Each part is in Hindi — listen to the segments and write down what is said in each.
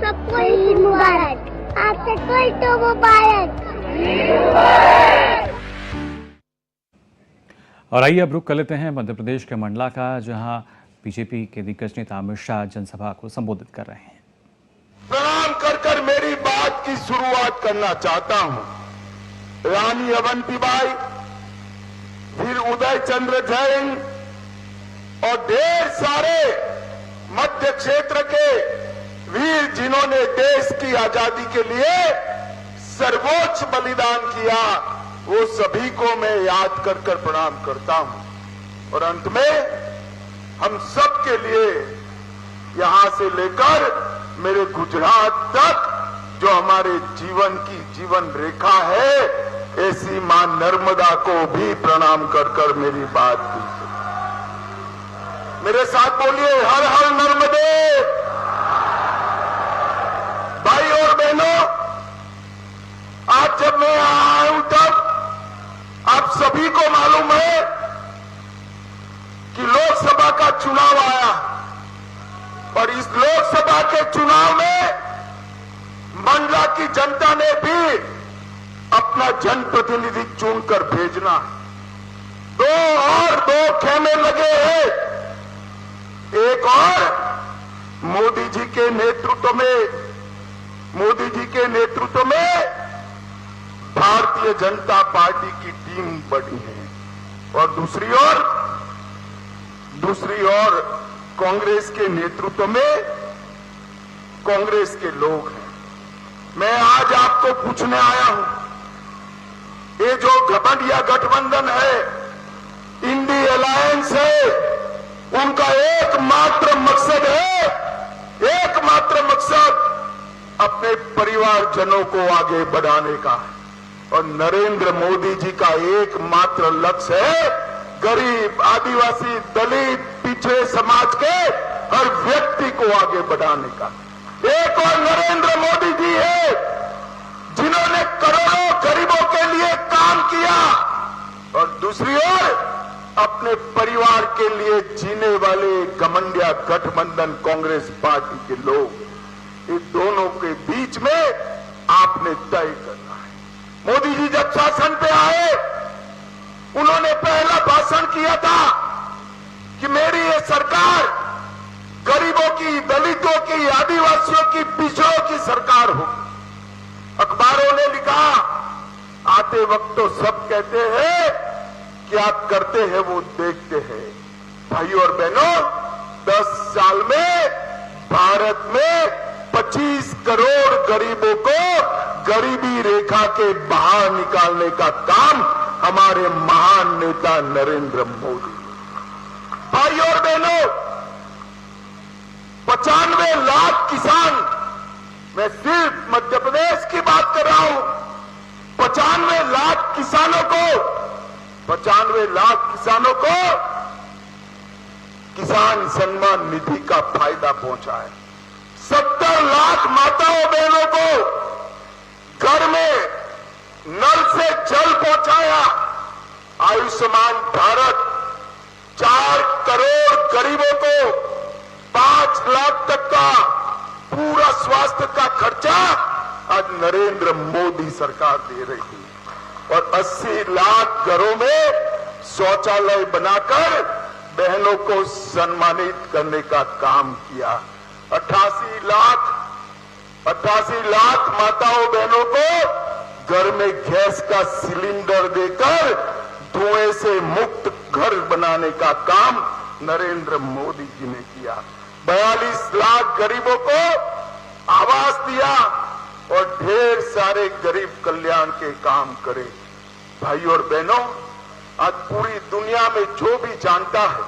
सबको ईद मुबारक। आपसे कोई तो मुबारक। और आइए अब रुख कर लेते हैं मध्य प्रदेश के मंडला का, जहां बीजेपी के दिग्गज नेता अमित शाह जनसभा को संबोधित कर रहे हैं। प्रणाम कर मेरी बात की शुरुआत करना चाहता हूं। रानी अवंतीबाई, फिर उदय चंद्र जैन और ढेर सारे मध्य क्षेत्र के वीर जिन्होंने देश की आजादी के लिए सर्वोच्च बलिदान किया, वो सभी को मैं याद कर प्रणाम करता हूं। और अंत में हम सब के लिए यहां से लेकर मेरे गुजरात तक जो हमारे जीवन की जीवन रेखा है, ऐसी मां नर्मदा को भी प्रणाम कर मेरी बात कीजिए। मेरे साथ बोलिए, हर हर नर्मदे। भाई और बहनों, आज जब मैं आया हूं तब आप सभी को मालूम है कि लोकसभा का चुनाव आया और इस लोकसभा के चुनाव में मंडला की जनता ने भी अपना जनप्रतिनिधि चुनकर भेजना। दो खेमे लगे हैं। एक और मोदी जी के नेतृत्व में भारतीय जनता पार्टी की टीम बनी है और दूसरी ओर कांग्रेस के नेतृत्व में कांग्रेस के लोग हैं। मैं आज आपको पूछने आया हूं, ये जो घमंडिया गठबंधन है, इंडी अलायंस है, उनका एकमात्र मकसद अपने परिवारजनों को आगे बढ़ाने का है। और नरेंद्र मोदी जी का एकमात्र लक्ष्य है गरीब, आदिवासी, दलित, पिछड़े समाज के हर व्यक्ति को आगे बढ़ाने का। एक और नरेंद्र मोदी जी है जिन्होंने करोड़ों गरीबों के लिए काम किया और दूसरी ओर अपने परिवार के लिए जीने वाले घमंडिया गठबंधन कांग्रेस पार्टी के लोग, इन दोनों के बीच में आपने तय करना है। मोदी जी जब शासन पे आए, उन्होंने पहला भाषण किया था कि मेरी ये सरकार गरीबों की, दलितों की, आदिवासियों की, पिछड़ों की सरकार होगी। अखबारों ने लिखा, आते वक्त तो सब कहते हैं, क्या करते हैं वो देखते हैं। भाई और बहनों, 10 साल में भारत में 25 करोड़ गरीबों को गरीबी रेखा के बाहर निकालने का काम हमारे महान नेता नरेंद्र मोदी। भाई और बहनों, 95 लाख किसान, मैं सिर्फ मध्य प्रदेश की बात कर रहा हूं, 95 लाख किसानों को किसान सम्मान निधि का फायदा पहुंचा है। 70 लाख माताओं बहनों को घर में नल से जल पहुंचाया। आयुष्मान भारत, 4 करोड़ गरीबों को 5 लाख तक का पूरा स्वास्थ्य का खर्चा आज नरेंद्र मोदी सरकार दे रही है। और 80 लाख घरों में शौचालय बनाकर बहनों को सम्मानित करने का काम किया। 88 लाख माताओं बहनों को घर में गैस का सिलेंडर देकर धुएं से मुक्त घर बनाने का काम नरेंद्र मोदी जी ने किया। 42 लाख गरीबों को आवास दिया और ढेर सारे गरीब कल्याण के काम करे। भाई और बहनों, आज पूरी दुनिया में जो भी जानता है,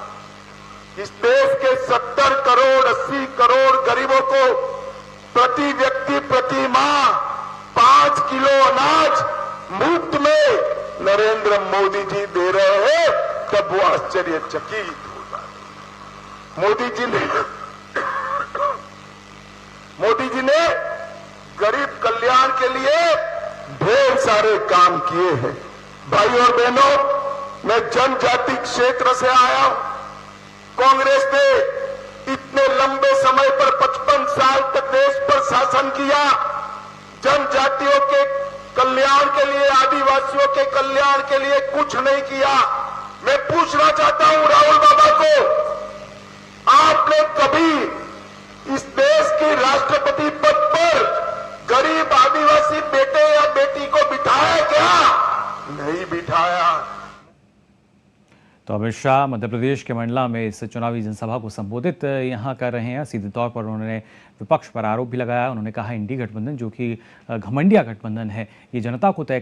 इस देश के 70 करोड़ 80 करोड़ गरीबों को प्रति व्यक्ति प्रति माह 5 किलो अनाज मुफ्त में नरेंद्र मोदी जी दे रहे हैं, तब वो आश्चर्यचकित होगा। मोदी जी ने गरीब कल्याण के लिए ढेर सारे काम किए हैं। भाई और बहनों, मैं जनजाति क्षेत्र से आया हूं। कांग्रेस ने इतने लंबे समय पर 55 साल तक देश पर शासन किया, जनजातियों के कल्याण के लिए, आदिवासियों के कल्याण के लिए कुछ नहीं किया। मैं पूछना चाहता हूं राहुल बाबा को, आपने कभी इस देश के राष्ट्रपति पद पर गरीब आदिवासी बेटे या बेटी को बिठाया क्या? नहीं बिठाया। तो अमित शाह मध्य प्रदेश के मंडला में इस चुनावी जनसभा को संबोधित यहां कर रहे हैं। सीधे तौर पर उन्होंने विपक्ष पर आरोप भी लगाया। उन्होंने कहा इंडी गठबंधन जो कि घमंडिया गठबंधन है, ये जनता को तय